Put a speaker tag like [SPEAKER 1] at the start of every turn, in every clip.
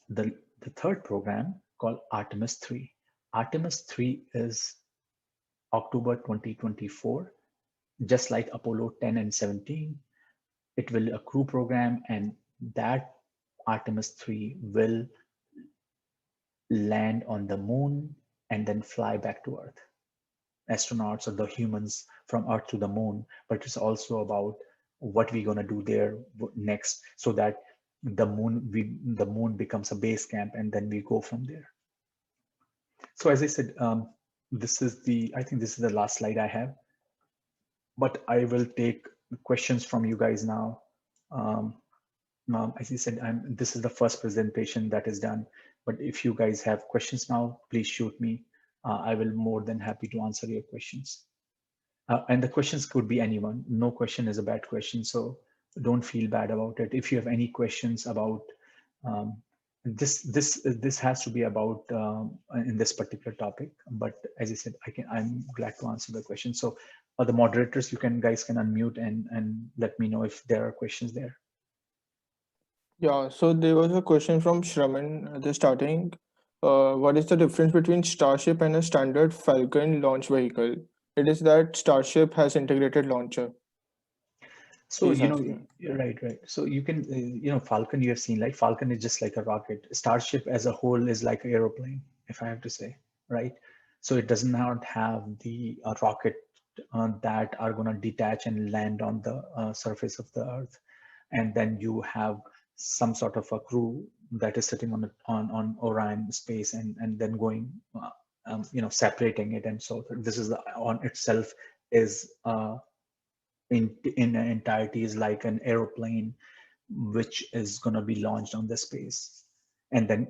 [SPEAKER 1] The third program called Artemis 3. Artemis 3 is October 2024, just like Apollo 10 and 17. It will a crew program, and that Artemis 3 will land on the moon and then fly back to Earth. Astronauts or the humans from Earth to the moon, but it's also about what we're going to do there next, so that the moon becomes a base camp, and then we go from there. So as I said, I think this is the last slide I have, but I will take questions from you guys now. As I said, this is the first presentation that is done, but if you guys have questions now, please shoot me. I will more than happy to answer your questions. And the questions could be anyone. No question is a bad question, so don't feel bad about it. If you have any questions about this has to be about in this particular topic, but as I said, I'm glad to answer the question. So the moderators, guys can unmute and let me know if there are questions there.
[SPEAKER 2] Yeah, so there was a question from Shraman at the starting. What is the difference between Starship and a standard Falcon launch vehicle? It is that Starship has integrated launcher.
[SPEAKER 1] So,
[SPEAKER 2] He's asking. Yeah.
[SPEAKER 1] right. So you can, Falcon you have seen, like Falcon is just like a rocket. Starship as a whole is like an aeroplane, if I have to say, right? So it does not have the rocket that are going to detach and land on the surface of the Earth. And then you have some sort of a crew that is sitting on Orion space, and then going, separating it. And so this is on itself is in entirety is like an aeroplane which is going to be launched on the space, and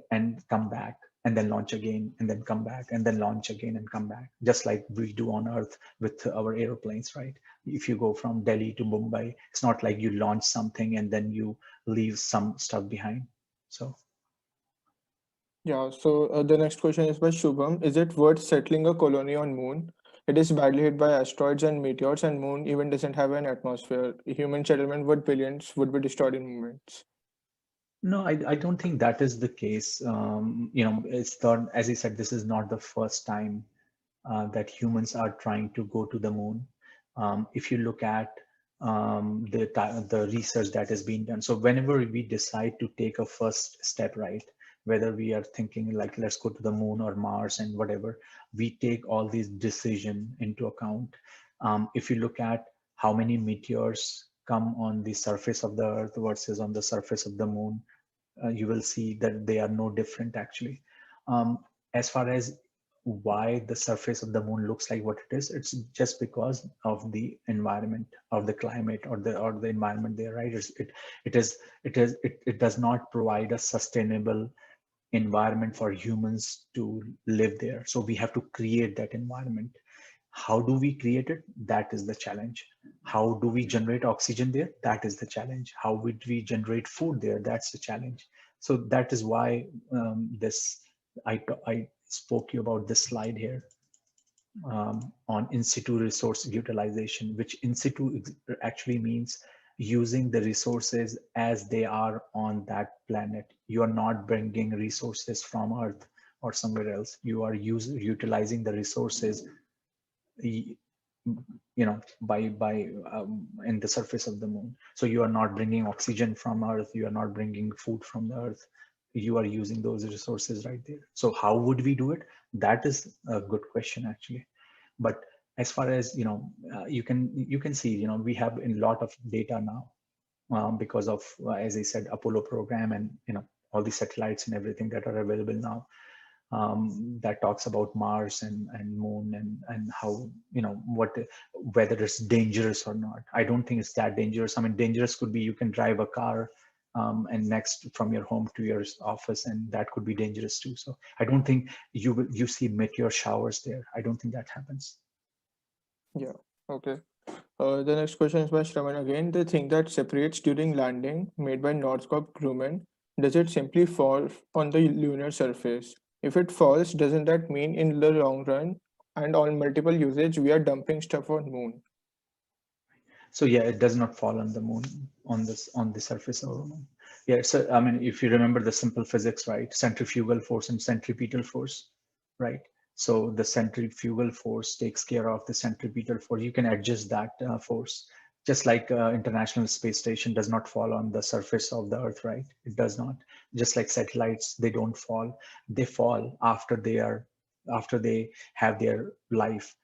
[SPEAKER 1] come back, and then launch again, and then come back, and then launch again and come back, just like we do on Earth with our airplanes, right? If you go from Delhi to Mumbai, it's not like you launch something and then you leave some stuff behind. So
[SPEAKER 2] Yeah, so the next question is by Shubham. Is it worth settling a colony on Moon? It is badly hit by asteroids and meteors, and Moon even doesn't have an atmosphere. Human settlement with billions would be destroyed in moments.
[SPEAKER 1] no, I don't think that is the case. It's not, as I said, this is not the first time that humans are trying to go to the moon. If you look at the research that is being done, so whenever we decide to take a first step, right, whether we are thinking like let's go to the moon or Mars and whatever, we take all these decision into account. If you look at how many meteors come on the surface of the Earth versus on the surface of the moon, you will see that they are no different actually. As far as why the surface of the moon looks like what it is, it's just because of the environment, of the climate, or the environment there, right? It does not provide a sustainable environment for humans to live there. So we have to create that environment. How do we create it? That is the challenge. How do we generate oxygen there? That is the challenge. How would we generate food there? That's the challenge. So that is why I spoke to you about this slide here on in situ resource utilization, which in situ actually means using the resources as they are on that planet. You are not bringing resources from Earth or somewhere else. You are utilizing the resources by in the surface of the moon. So you are not bringing oxygen from Earth, you are not bringing food from the Earth, you are using those resources right there. So how would we do it? That is a good question actually. But as far as you can see, we have a lot of data now, because of as I said, Apollo program, and all the satellites and everything that are available now, that talks about Mars and Moon, and how whether it's dangerous or not. I don't think it's that dangerous. I mean, dangerous could be you can drive a car and next from your home to your office, and that could be dangerous too. So I don't think you see meteor showers there. I don't think that happens.
[SPEAKER 2] Yeah, okay. The next question is by Shravan again. The thing that separates during landing made by Northrop Grumman, does it simply fall on the lunar surface? If it falls, doesn't that mean in the long run and on multiple usage, we are dumping stuff on moon?
[SPEAKER 1] So yeah, it does not fall on the moon, on the surface of the moon. Yeah, so I mean, if you remember the simple physics, right? Centrifugal force and centripetal force, right? So the centrifugal force takes care of the centripetal force. You can adjust that force, just like International Space Station does not fall on the surface of the Earth, right? It does not. Just like satellites, they don't fall. They fall after they have their life,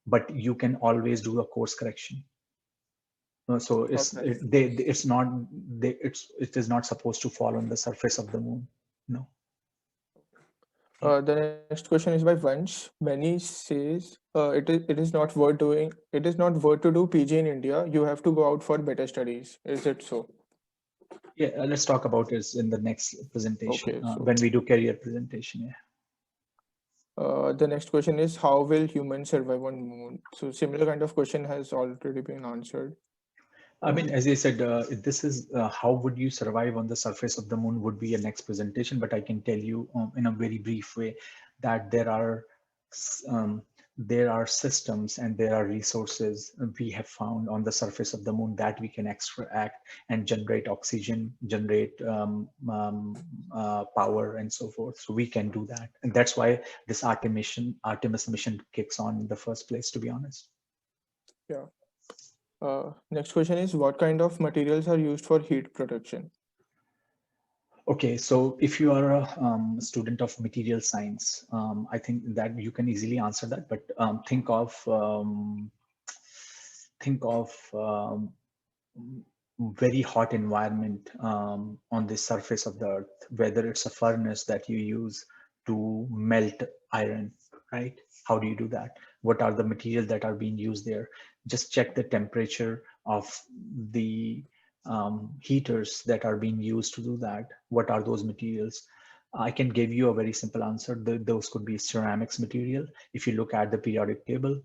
[SPEAKER 1] but you can always do a course correction. So
[SPEAKER 2] Okay.
[SPEAKER 1] it's not it is not supposed to fall on the surface of the moon. No. Yeah.
[SPEAKER 2] The next question is by Vansh. Many says it is not worth to do PG in India. You have to go out for better studies. Is it so?
[SPEAKER 1] Yeah. Let's talk about it in the next presentation
[SPEAKER 2] Okay,
[SPEAKER 1] when
[SPEAKER 2] so
[SPEAKER 1] we do career presentation. Yeah.
[SPEAKER 2] the next question is how will humans survive on moon? So similar kind of question has already been answered.
[SPEAKER 1] I mean, as I said, this is how would you survive on the surface of the moon would be a next presentation, but I can tell you in a very brief way that um, there are systems and there are resources we have found on the surface of the moon that we can extract and generate oxygen, generate power, and so forth. So we can do that, and that's why this Artemis mission kicks on in the first place. To be honest.
[SPEAKER 2] Yeah. Next question is what kind of materials are used for heat protection?
[SPEAKER 1] Okay, so if you are a student of material science, I think that you can easily answer that. But think of very hot environment on the surface of the earth, whether it's a furnace that you use to melt iron, right? How do you do that? What are the materials that are being used there? Just check the temperature of the heaters that are being used to do that. What are those materials? I can give you a very simple answer. Those could be ceramics material. If you look at the periodic table,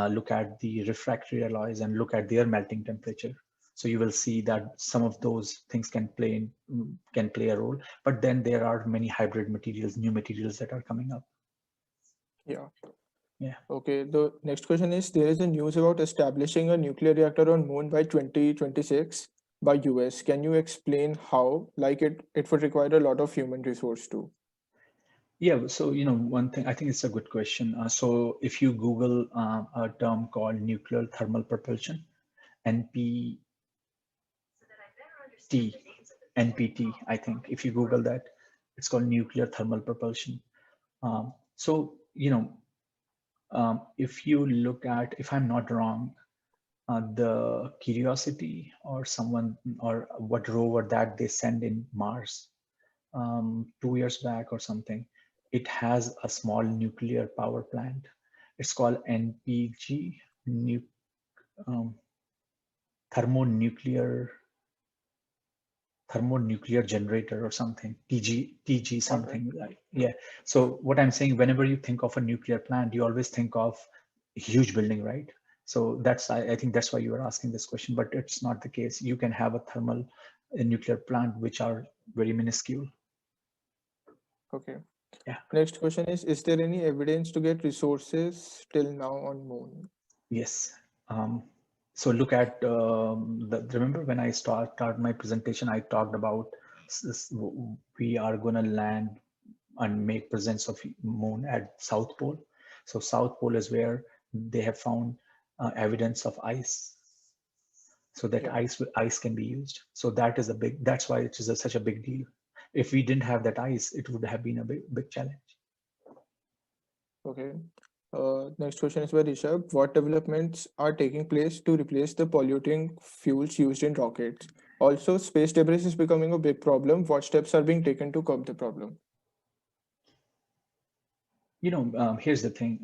[SPEAKER 1] look at the refractory alloys and look at their melting temperature. So you will see that some of those things can play a role. But then there are many hybrid materials, new materials that are coming up.
[SPEAKER 2] Yeah.
[SPEAKER 1] Yeah.
[SPEAKER 2] Okay. The next question is there is a news about establishing a nuclear reactor on moon by 2026 by US. Can you explain how? Like it would require a lot of human resource too.
[SPEAKER 1] Yeah, so one thing I think it's a good question. So if you Google a term called nuclear thermal propulsion, NPT, NPT, I think if you Google that, it's called nuclear thermal propulsion. So if you look at, if I'm not wrong, the Curiosity or someone or what rover that they send in Mars 2 years back or something, it has a small nuclear power plant. It's called NPG, um, thermonuclear thermonuclear generator or something, TG
[SPEAKER 2] All right.
[SPEAKER 1] something. Like, yeah. So what I'm saying, whenever you think of a nuclear plant, you always think of a huge building, right? So I think that's why you were asking this question, but it's not the case. You can have a nuclear plant which are very minuscule.
[SPEAKER 2] Okay.
[SPEAKER 1] Yeah.
[SPEAKER 2] Next question is there any evidence to get resources till now on moon?
[SPEAKER 1] Yes. So look at remember when I started my presentation, I talked about we are going to land and make presence of moon at South Pole. So South Pole is where they have found evidence of ice, so that
[SPEAKER 2] Yeah.
[SPEAKER 1] ice can be used. So that's why it is such a big deal. If we didn't have that ice, it would have been a big challenge.
[SPEAKER 2] Okay. Next question is by Rishabh. What developments are taking place to replace the polluting fuels used in rockets? Also, space debris is becoming a big problem. What steps are being taken to curb the problem?
[SPEAKER 1] Here's the thing.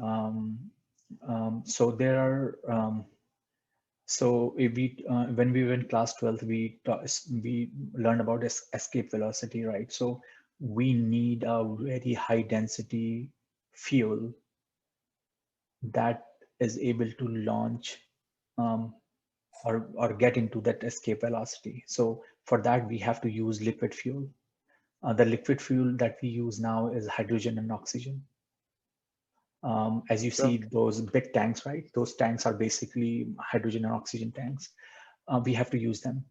[SPEAKER 1] So there are so if when we were in class 12th, we learned about escape velocity, right? So we need a very high density fuel that is able to launch um, or get into that escape velocity. So for that, we have to use liquid fuel. The liquid fuel that we use now is hydrogen and oxygen. As you
[SPEAKER 2] Yeah.
[SPEAKER 1] see those big tanks, right? Those tanks are basically hydrogen and oxygen tanks. We have to use them.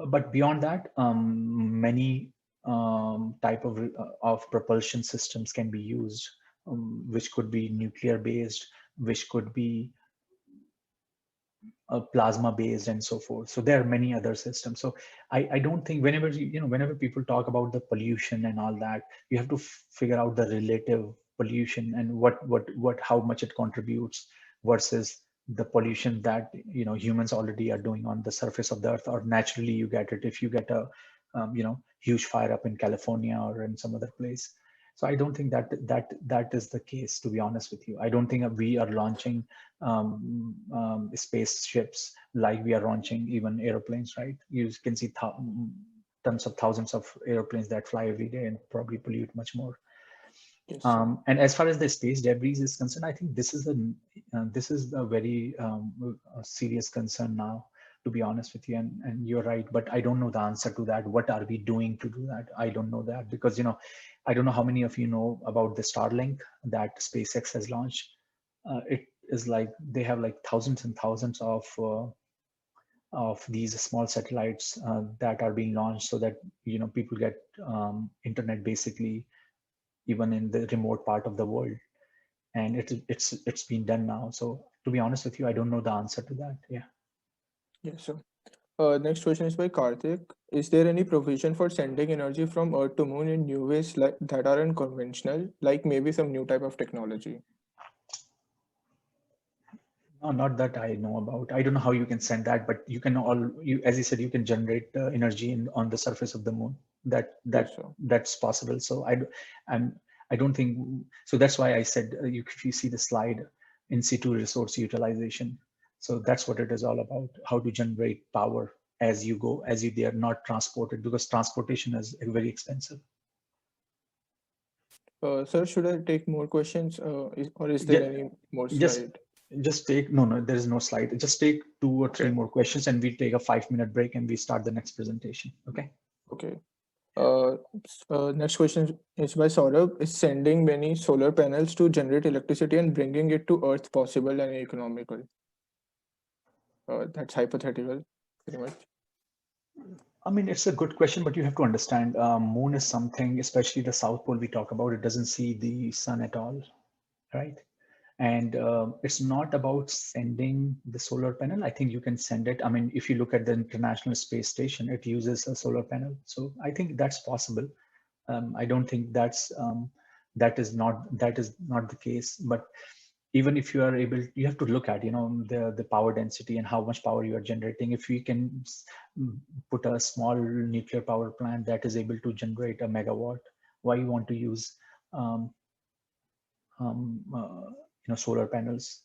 [SPEAKER 1] But beyond that, many type of propulsion systems can be used, which could be nuclear based, which could be plasma based, and so forth. So there are many other systems. So I don't think whenever whenever people talk about the pollution and all that, you have to figure out the relative pollution and what how much it contributes versus the pollution that humans already are doing on the surface of the earth, or naturally you get it if you get a huge fire up in California or in some other place. So I don't think that is the case, to be honest with you. I don't think we are launching spaceships like we are launching even airplanes, right? You can see tons of thousands of airplanes that fly every day and probably pollute much more.
[SPEAKER 2] Yes, sir.
[SPEAKER 1] And as far as the space debris is concerned, I think this is a very serious concern now, to be honest with you. And you're right, but I don't know the answer to that. What are we doing to do that? I don't know that, because I don't know how many of you know about the Starlink that SpaceX has launched. It is like they have like thousands and thousands of these small satellites that are being launched so that people get internet basically even in the remote part of the world. And it's been done now. So to be honest with you, I don't know the answer to that. Yeah.
[SPEAKER 2] Yes, sir. Next question is by Karthik. Is there any provision for sending energy from Earth to Moon in new ways like that are unconventional, like maybe some new type of technology?
[SPEAKER 1] No, not that I know about. I don't know how you can send that, but you can as you said, you can generate energy on the surface of the moon.
[SPEAKER 2] Yes, sir.
[SPEAKER 1] That's possible. So I'm, I don't think so. That's why I said if you see the slide, in situ resource utilization. So that's what it is all about. How to generate power as you go, as they are not transported, because transportation is very expensive.
[SPEAKER 2] Sir, should I take more questions, or is there
[SPEAKER 1] Yeah,
[SPEAKER 2] any more
[SPEAKER 1] just
[SPEAKER 2] slide?
[SPEAKER 1] just take no, there is no slide. Just take 2 or 3
[SPEAKER 2] Okay.
[SPEAKER 1] more questions and we take a 5-minute break and we start the next presentation. Okay.
[SPEAKER 2] Okay. Next question is by Saurabh. Is sending many solar panels to generate electricity and bringing it to Earth possible and economical? That's hypothetical, pretty much.
[SPEAKER 1] I mean, it's a good question, but you have to understand, moon is something, especially the South Pole we talk about, it doesn't see the sun at all, right? And it's not about sending the solar panel. I think you can send it. I mean, if you look at the International Space Station, it uses a solar panel. So I think that's possible. I don't think that is not the case. But even if you are able, you have to look at the power density and how much power you are generating. If we can put a small nuclear power plant that is able to generate a megawatt, why you want to use um, solar panels?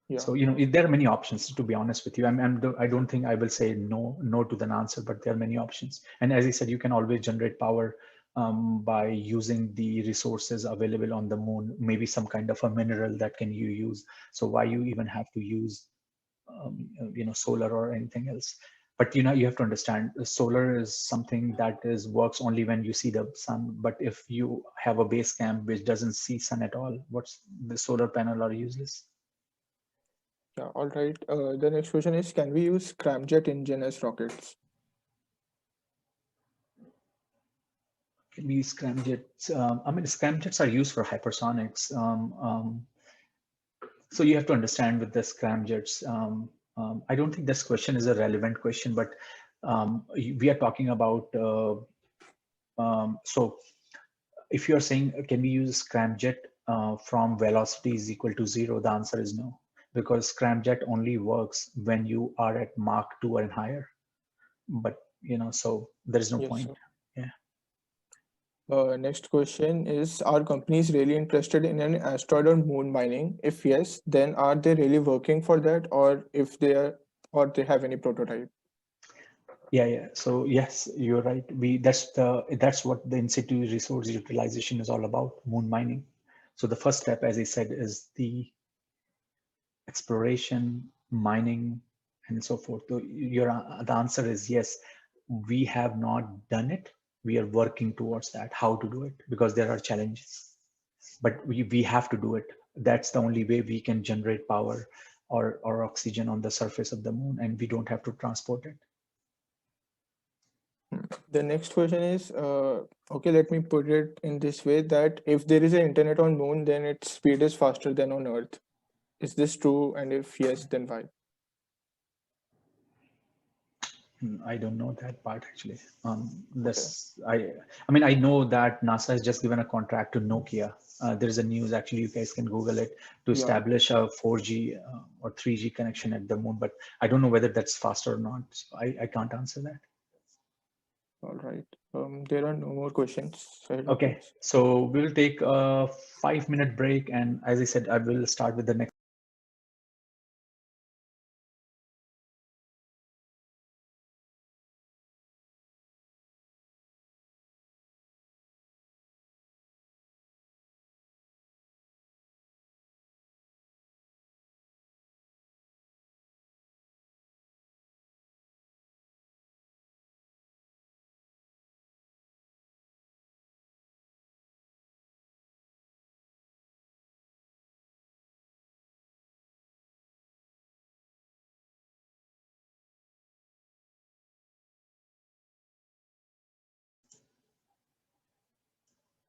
[SPEAKER 2] Yeah.
[SPEAKER 1] So there are many options, to be honest with you. I don't think I will say no to the answer, but there are many options. And as I said, you can always generate power by using the resources available on the moon, maybe some kind of a mineral that can you use. So why you even have to use solar or anything else? But you have to understand, solar is something that works only when you see the sun. But if you have a base camp which doesn't see sun at all, what's the solar panel are useless.
[SPEAKER 2] Yeah. All right. The next question is: can we use scramjet engine as rockets?
[SPEAKER 1] These scramjets, I mean, scramjets are used for hypersonics. So you have to understand with the scramjets, I don't think this question is a relevant question, but we are talking about, so if you're saying, can we use scramjet from velocity is equal to 0? The answer is no, because scramjet only works when you are at Mach 2 and higher. But, so there is no
[SPEAKER 2] Yes,
[SPEAKER 1] point.
[SPEAKER 2] sir.
[SPEAKER 1] Yeah.
[SPEAKER 2] Next question is: are companies really interested in an asteroid or moon mining? If yes, then are they really working for that, or if they are, or they have any prototype?
[SPEAKER 1] Yeah. So yes, you're right. That's what the in situ resource utilization is all about, moon mining. So the first step, as I said, is the exploration, mining, and so forth. So the answer is yes. We have not done it. We are working towards that. How to do it? Because there are challenges, but we have to do it. That's the only way we can generate power or oxygen on the surface of the moon, and we don't have to transport it.
[SPEAKER 2] The next question is, okay, let me put it in this way that if there is an internet on moon, then its speed is faster than on Earth. Is this true? And if yes, then why?
[SPEAKER 1] I don't know that part actually.
[SPEAKER 2] Okay.
[SPEAKER 1] I mean, I know that NASA has just given a contract to Nokia. There is a news actually. You guys can Google it to
[SPEAKER 2] Yeah.
[SPEAKER 1] establish a 4G or 3G connection at the moon. But I don't know whether that's faster or not. So I can't answer that.
[SPEAKER 2] All right. There are no more questions ahead of
[SPEAKER 1] Okay,
[SPEAKER 2] us.
[SPEAKER 1] so we'll take a 5-minute break, and as I said, I will start with the next.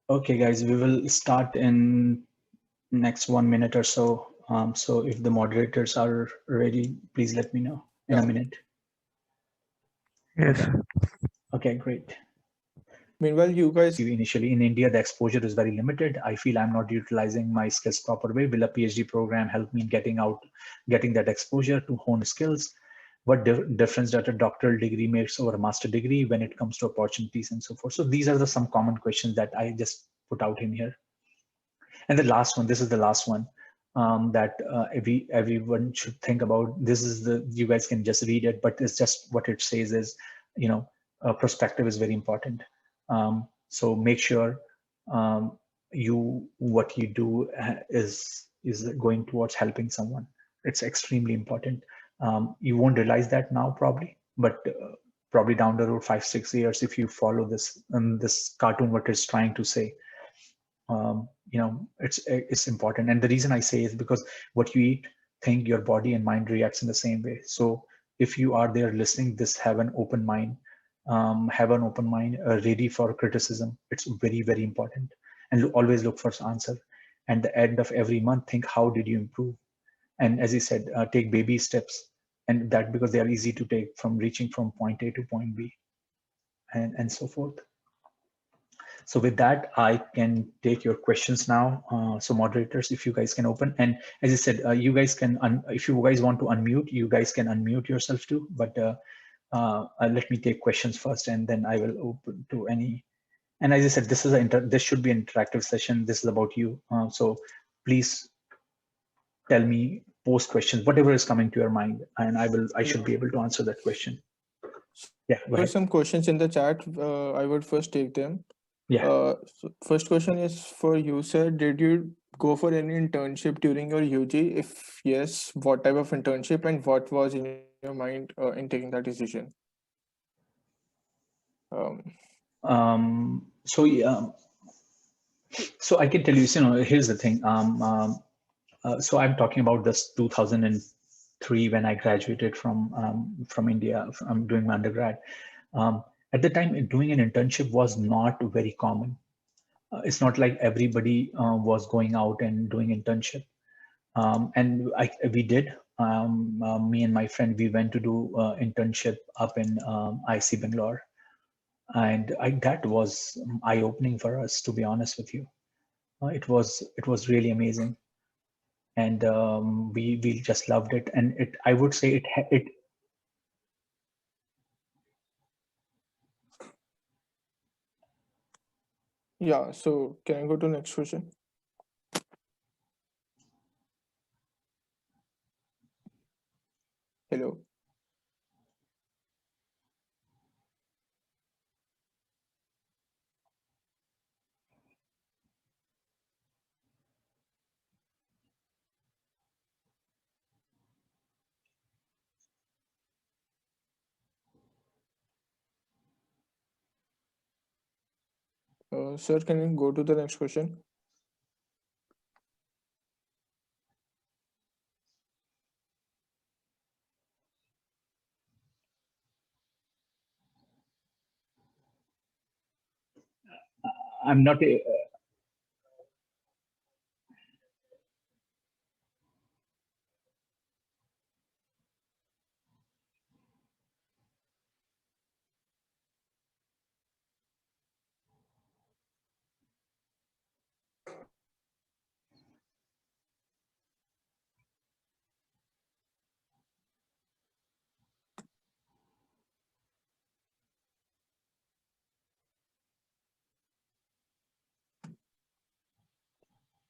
[SPEAKER 1] Okay, guys, we will start in next 1 minute or so. So if the moderators are ready, please let me know in a
[SPEAKER 2] Yeah.
[SPEAKER 1] minute.
[SPEAKER 3] Yes.
[SPEAKER 1] Okay. Okay, great.
[SPEAKER 2] Meanwhile, you guys,
[SPEAKER 1] Initially in India, the exposure is very limited. I feel I'm not utilizing my skills proper way. Will a PhD program help me in getting that exposure to hone skills? What difference that a doctoral degree makes over a master degree when it comes to opportunities and so forth? So these are some common questions that I just put out in here. And the last one, this is the last one that everyone should think about. This is you guys can just read it, but it's just what it says is, perspective is very important. So make sure what you do is going towards helping someone. It's extremely important. You won't realize that now probably, but probably down the road 5-6 years, if you follow this cartoon, what it's trying to say, it's important. And the reason I say is because what you eat, think, your body and mind reacts in the same way. So if you are there listening, this have an open mind, ready for criticism. It's very, very important. And always look for answer. And the end of every month, think, how did you improve? And as he said, take baby steps, and that because they are easy to take, from reaching from point A to point B, and so forth. So with that, I can take your questions now. So moderators, if you guys can open, and as I said, you guys can, if you guys want to unmute, you guys can unmute yourself too. But let me take questions first, and then I will open to any. And as I said, this should be an interactive session. This is about you. So please tell me, post questions, whatever is coming to your mind, and I should
[SPEAKER 2] yeah.
[SPEAKER 1] be able to answer that question. Yeah, go
[SPEAKER 2] There were
[SPEAKER 1] ahead.
[SPEAKER 2] some questions in the chat. I would first take them.
[SPEAKER 1] Yeah.
[SPEAKER 2] So first question is for you, sir. Did you go for any internship during your UG? If yes, what type of internship and what was in your mind in taking that decision? Um,
[SPEAKER 1] So yeah, so I can tell you, here's the thing. So I'm talking about this 2003 when I graduated from India. I'm doing my undergrad. At the time, doing an internship was not very common. It's not like everybody was going out and doing internship. And we did. Me and my friend, we went to do internship up in IC Bangalore, and that was eye-opening for us, to be honest with you. It was really amazing, and we just loved it. And I would say it.
[SPEAKER 2] yeah. So can I go to next question? Hello. Sir, can you go to the next question?
[SPEAKER 1] I'm not.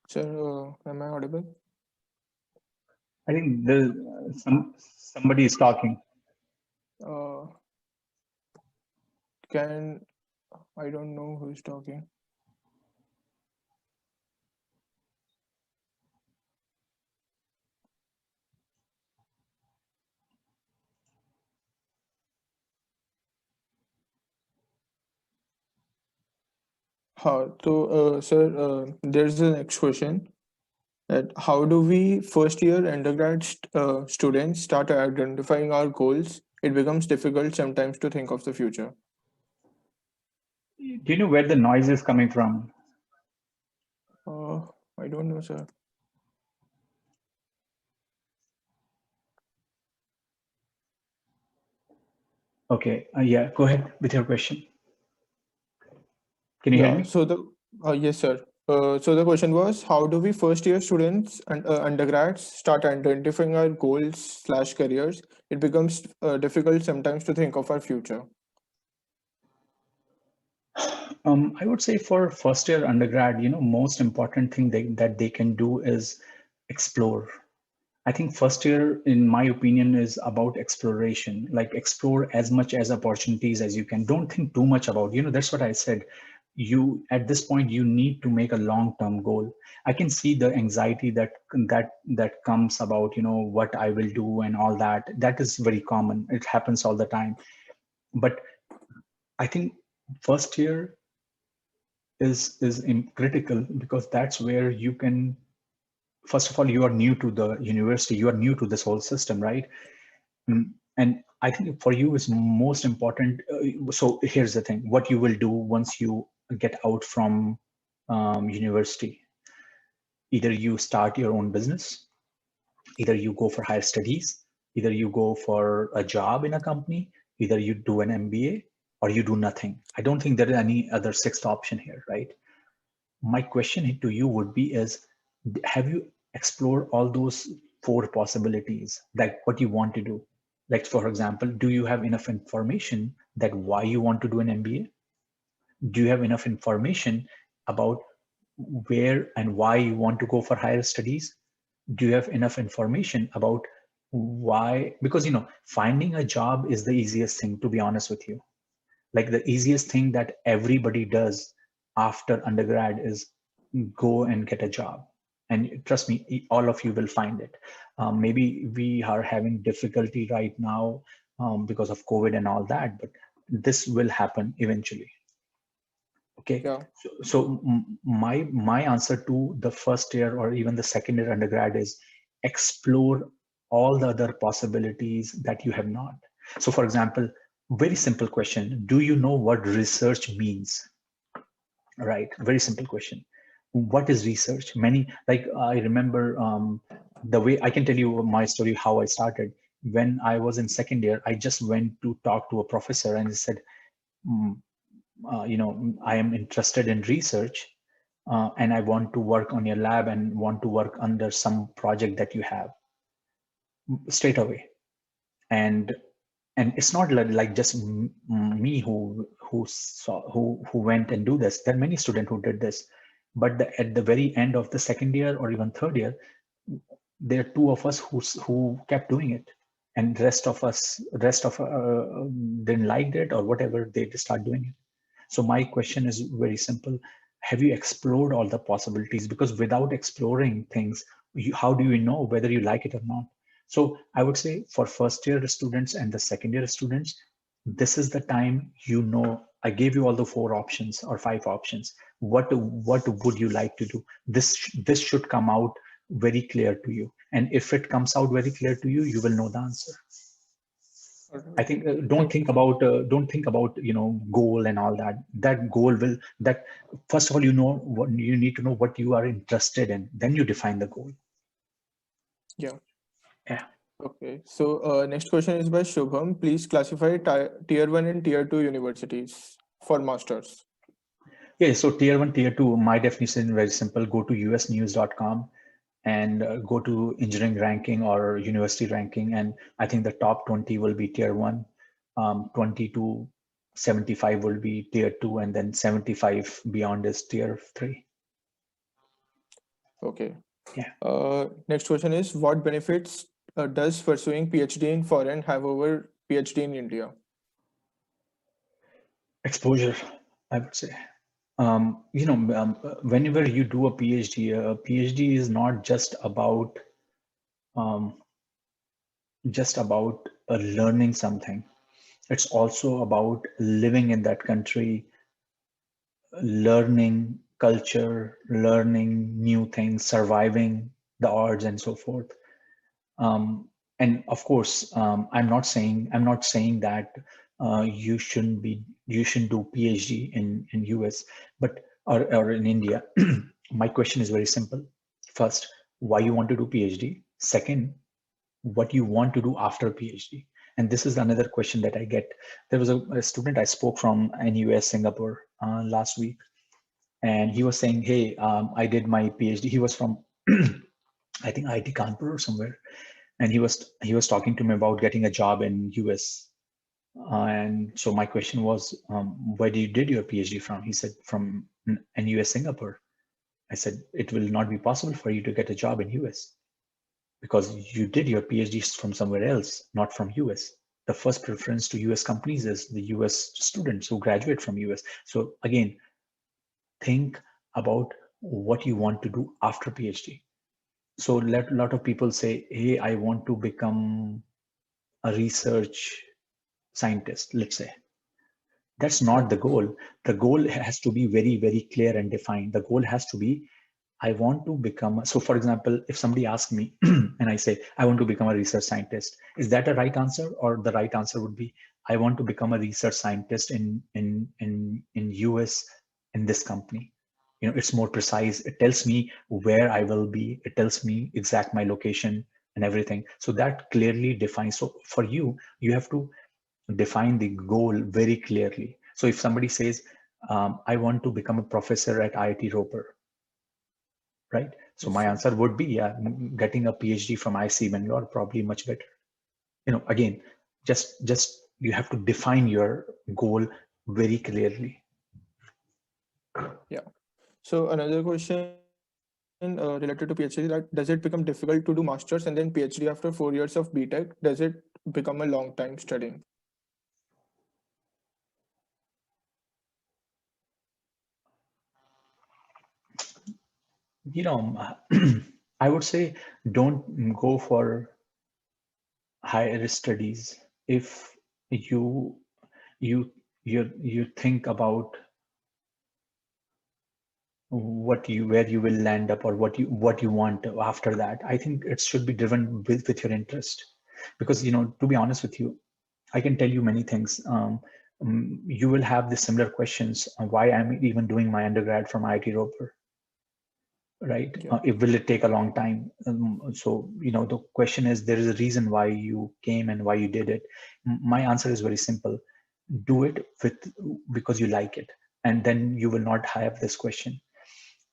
[SPEAKER 2] Sir, am I audible?
[SPEAKER 1] I think somebody is talking.
[SPEAKER 2] Uh, I don't know who is talking. Sir, there's the next question. That how do we first year undergrad students start identifying our goals? It becomes difficult sometimes to think of the future.
[SPEAKER 1] Do you know where the noise is coming from?
[SPEAKER 2] I don't know, sir.
[SPEAKER 1] Okay, yeah, go ahead with your question. Can you hear me?
[SPEAKER 2] Yes, sir. So the question was, how do we first year students and undergrads start identifying our goals/careers? It becomes difficult sometimes to think of our future.
[SPEAKER 1] I would say for first year undergrad, most important thing that they can do is explore. I think first year, in my opinion, is about exploration. Like explore as much as opportunities as you can. Don't think too much about, that's what I said. You at this point you need to make a long-term goal. I can see the anxiety that comes about, what I will do and all that. That is very common. It happens all the time. But I think first year is critical because that's where you can, first of all, you are new to the university, you are new to this whole system, right? And I think for you is most important. So here's the thing: what you will do once you get out from university. Either you start your own business, either you go for higher studies, either you go for a job in a company, either you do an MBA, or you do nothing. I don't think there is any other sixth option here, right? My question to you would be is, have you explored all those four possibilities, like what you want to do? Like, for example, do you have enough information that why you want to do an MBA? Do you have enough information about where and why you want to go for higher studies? Do you have enough information about why? Because, finding a job is the easiest thing, to be honest with you. Like the easiest thing that everybody does after undergrad is go and get a job. And trust me, all of you will find it. Maybe we are having difficulty right now because of COVID and all that, but this will happen eventually. Okay,
[SPEAKER 2] Yeah.
[SPEAKER 1] my answer to the first year or even the second year undergrad is explore all the other possibilities that you have not. So for example, very simple question: do you know what research means? Right, very simple question. What is research? Many, like I remember the way I can tell you my story, how I started. When I was in second year, I just went to talk to a professor and he said, "Mm, I am interested in research and I want to work on your lab and want to work under some project that you have," straight away. And it's not like just me who went and do this. There are many students who did this, but at the very end of the second year or even third year, there are two of us who kept doing it, and rest of didn't like it or whatever, they just start doing it. So my question is very simple: have you explored all the possibilities? Because without exploring things, how do you know whether you like it or not? So I would say for first year students and the second year students, this is the time, I gave you all the four options or five options. What would you like to do? This should come out very clear to you. And if it comes out very clear to you, you will know the answer. I think don't think about goal and all that. That goal will that first of all what you need to know what you are interested in. Then you define the goal.
[SPEAKER 2] Yeah.
[SPEAKER 1] Yeah.
[SPEAKER 2] Okay. So next question is by Shubham. Please classify tier 1 and tier 2 universities for masters.
[SPEAKER 1] Yeah. So tier 1, tier 2. My definition is very simple. Go to usnews.com and go to engineering ranking or university ranking, and I think the top 20 will be tier 1, 20 to 75 will be tier 2, and then 75 beyond is tier 3.
[SPEAKER 2] Okay.
[SPEAKER 1] Yeah.
[SPEAKER 2] Next question is, what benefits does pursuing PhD in foreign have over PhD in India?
[SPEAKER 1] Exposure, I would say. Whenever you do a PhD is not um, just about learning something. It's also about living in that country, learning culture, learning new things, surviving the odds, and so forth. And of course, I'm not saying that you shouldn't do PhD in US, but or in India. My question is very simple. First, why you want to do PhD? Second, what you want to do after PhD? And this is another question that I get. There was a student I spoke from NUS Singapore last week, and he was saying, "Hey, I did my PhD." He was from, I think, IT Kanpur or somewhere, and he was talking to me about getting a job in US. And so my question was, where did your PhD from? He said, from NUS Singapore. I said, it will not be possible for you to get a job in US because you did your PhD from somewhere else, not from US. The first preference to US companies is the US students who graduate from US. So again, think about what you want to do after PhD. So a lot of people say, hey, I want to become a research scientist, let's say. That's not the goal. The goal has to be very, very clear and defined. The goal has to be, I want to become, so for example, if somebody asks me and I say, I want to become a research scientist, is that a right answer? Or the right answer would be, I want to become a research scientist in US in this company. It's more precise. It tells me where I will be. It tells me exact my location and everything. So that clearly defines. So for you, you have to define the goal very clearly. So if somebody says, I want to become a professor at IIT Roper, right? So my answer would be, yeah, getting a PhD from IC Bangalore, probably much better. Again, just you have to define your goal very clearly.
[SPEAKER 2] Yeah. So another question related to PhD, that does it become difficult to do masters and then PhD after 4 years of BTech? Does it become a long time studying?
[SPEAKER 1] I would say don't go for higher studies if you you you think about where you will land up or what you want after that. I think it should be driven with your interest, because to be honest with you, I can tell you many things. You will have the similar questions on why I'm even doing my undergrad from IIT Roper, right?
[SPEAKER 2] Yeah.
[SPEAKER 1] Will it take a long time? So the question is, there is a reason why you came and why you did it. My answer is very simple: do it because you like it, and then you will not have this question.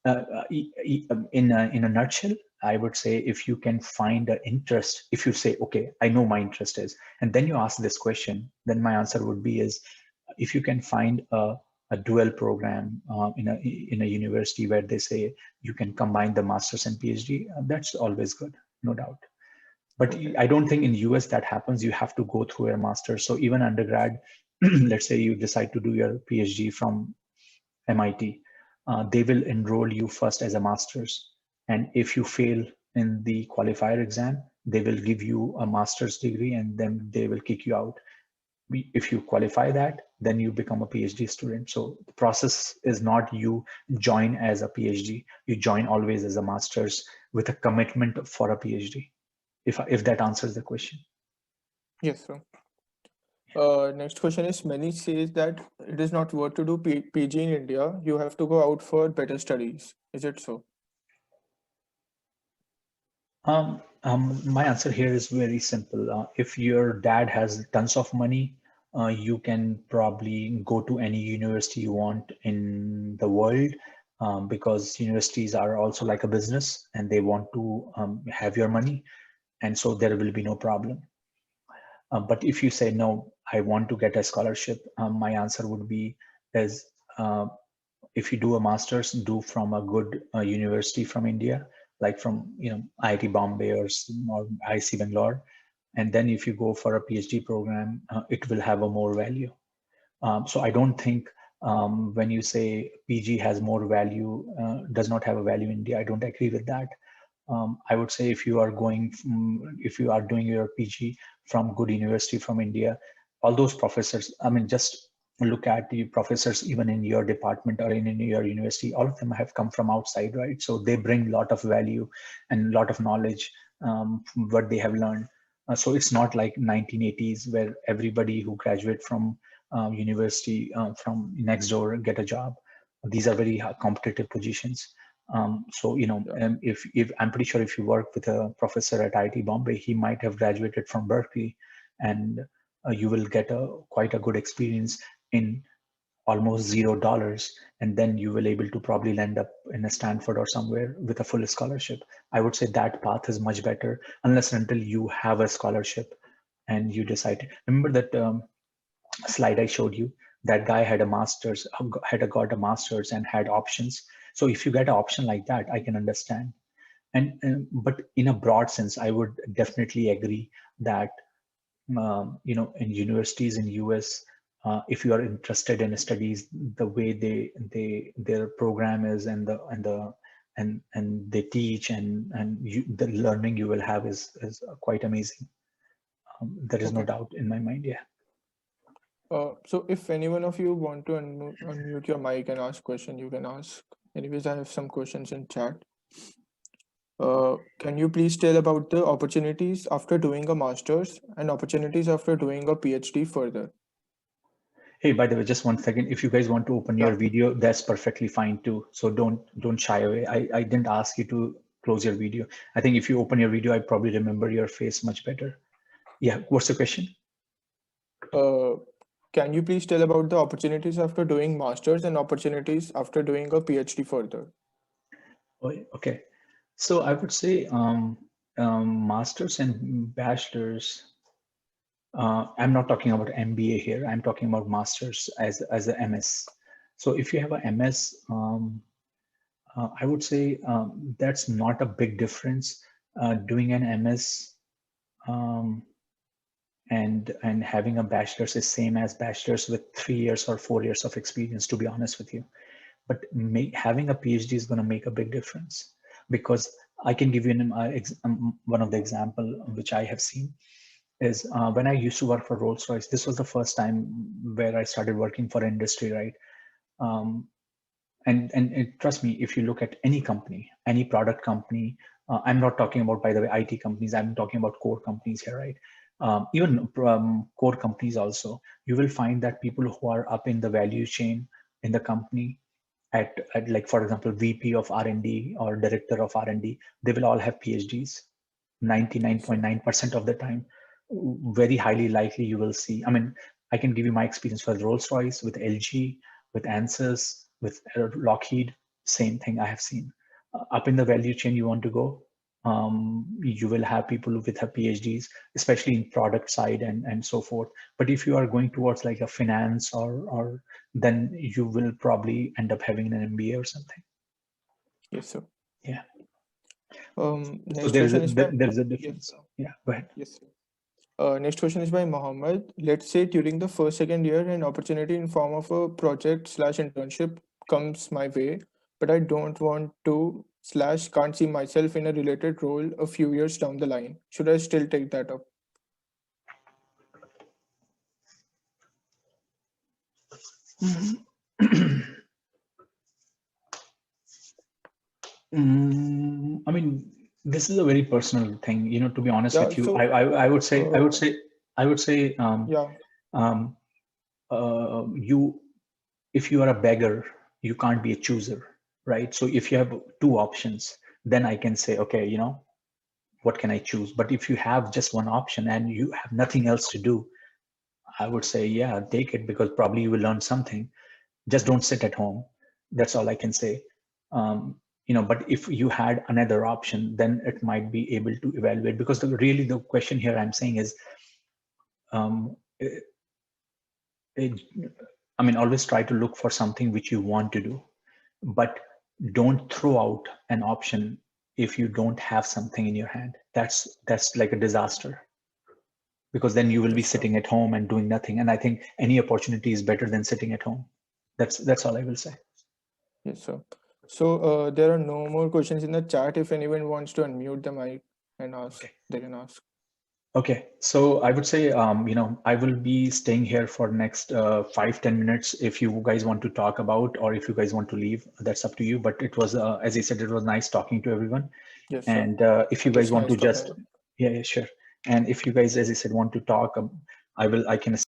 [SPEAKER 1] In a nutshell, I would say, if you can find an interest, if you say, okay, I know my interest is, and then you ask this question, then my answer would be is, if you can find a dual program in a university where they say you can combine the master's and PhD, that's always good, no doubt. But I don't think in US that happens. You have to go through a master's. So even undergrad, let's say you decide to do your PhD from MIT, they will enroll you first as a master's. And if you fail in the qualifier exam, they will give you a master's degree and then they will kick you out. If you qualify that, then you become a PhD student. So the process is not you join as a PhD, you join always as a master's with a commitment for a PhD. If that answers the question.
[SPEAKER 2] Yes, sir. Next question is, many says that it is not worth to do PG in India. You have to go out for better studies. Is it so?
[SPEAKER 1] My answer here is very simple. If your dad has tons of money, you can probably go to any university you want in the world, because universities are also like a business and they want to have your money, and so there will be no problem. But if you say, no, I want to get a scholarship, my answer would be is, uh, if you do a master's, do from a good university from India, like from IIT Bombay or IC Bangalore, and then if you go for a PhD program, it will have a more value. So I don't think when you say PG has more value, does not have a value in India, I don't agree with that. I would say if you are if you are doing your PG from good university from India, all those professors, I mean, just look at the professors even in your department or in your university, all of them have come from outside, right? So they bring a lot of value and a lot of knowledge from what they have learned. So it's not like 1980s where everybody who graduate from university from next door get a job. These are very competitive positions. So if I'm pretty sure if you work with a professor at IIT Bombay, he might have graduated from Berkeley, and you will get quite a good experience in almost $0, and then you will able to probably land up in a Stanford or somewhere with a full scholarship. I would say that path is much better, unless and until you have a scholarship and you decide. Remember that slide I showed you? That guy had a master's, got a master's and had options. So if you get an option like that, I can understand. But in a broad sense, I would definitely agree that in universities in US, if you are interested in studies, the way their program is and they teach and the learning you will have is quite amazing. There is no
[SPEAKER 2] Okay.
[SPEAKER 1] doubt in my mind. Yeah.
[SPEAKER 2] So if any one of you want to unmute your mic and ask question, you can ask. Anyways, I have some questions in chat. Can you please tell about the opportunities after doing a master's and opportunities after doing a PhD further?
[SPEAKER 1] Hey, by the way, just 1 second. If you guys want to open your
[SPEAKER 2] Yeah.
[SPEAKER 1] video, that's perfectly fine too. So don't shy away. I didn't ask you to close your video. I think if you open your video, I probably remember your face much better. Yeah. What's the question?
[SPEAKER 2] Can you please tell about the opportunities after doing master's and opportunities after doing a PhD further?
[SPEAKER 1] Oh, okay. So I would say masters and bachelors. I'm not talking about MBA here. I'm talking about masters as a MS. So if you have a MS, I would say that's not a big difference. Doing an MS and having a bachelor's is same as bachelor's with 3 years or 4 years of experience, to be honest with you. But having a PhD is going to make a big difference, because I can give you one of the example which I have seen is when I used to work for Rolls-Royce. This was the first time where I started working for industry, right? And trust me, if you look at any company, any product company, I'm not talking about, by the way, IT companies, I'm talking about core companies here, right? Even core companies also, you will find that people who are up in the value chain in the company at like, for example, VP of R&D or director of R&D, they will all have PhDs. 99.9% of the time, very highly likely you will see. I mean, I can give you my experience with Rolls-Royce, with LG, with Ansys, with Lockheed. Same thing I have seen. Up in the value chain you want to go, you will have people with have PhDs, especially in product side and so forth. But if you are going towards like a finance or then you will probably end up having an MBA or something.
[SPEAKER 2] Yes, sir.
[SPEAKER 1] Yeah.
[SPEAKER 2] Next
[SPEAKER 1] So there's
[SPEAKER 2] question is by
[SPEAKER 1] there's a difference.
[SPEAKER 2] Yes,
[SPEAKER 1] Yeah, go ahead.
[SPEAKER 2] yes, sir. Next question is by Mohammed. Let's say during the first, second year, an opportunity in form of a project slash internship comes my way, but I don't want to slash can't see myself in a related role a few years down the line. Should I still take that up?
[SPEAKER 1] I mean, this is a very personal thing, to be honest
[SPEAKER 2] Yeah.
[SPEAKER 1] with you. I would say,
[SPEAKER 2] Uh,
[SPEAKER 1] I would say,
[SPEAKER 2] yeah.
[SPEAKER 1] um, you if you are a beggar, you can't be a chooser, right? So if you have two options, then I can say, okay, what can I choose? But if you have just one option and you have nothing else to do, I would say, yeah, take it, because probably you will learn something. Just don't sit at home. That's all I can say. But if you had another option, then it might be able to evaluate, because really the question here I'm saying is, um, it, always try to look for something which you want to do, but don't throw out an option if you don't have something in your hand. That's like a disaster, because then you will be
[SPEAKER 2] Yes, sir.
[SPEAKER 1] sitting at home and doing nothing. And I think any opportunity is better than sitting at home. That's all I will say.
[SPEAKER 2] Yes, sir. So there are no more questions in the chat. If anyone wants to unmute the mic and ask,
[SPEAKER 1] Okay.
[SPEAKER 2] they can ask.
[SPEAKER 1] Okay, so I would say, I will be staying here for next 5-10 minutes. If you guys want to talk about, or if you guys want to leave, that's up to you. But it was, as I said, it was nice talking to everyone.
[SPEAKER 2] Yes, sir.
[SPEAKER 1] And if you
[SPEAKER 2] It
[SPEAKER 1] guys
[SPEAKER 2] was
[SPEAKER 1] want
[SPEAKER 2] nice
[SPEAKER 1] to just,
[SPEAKER 2] talking.
[SPEAKER 1] yeah, sure. And if you guys, as I said, want to talk, I can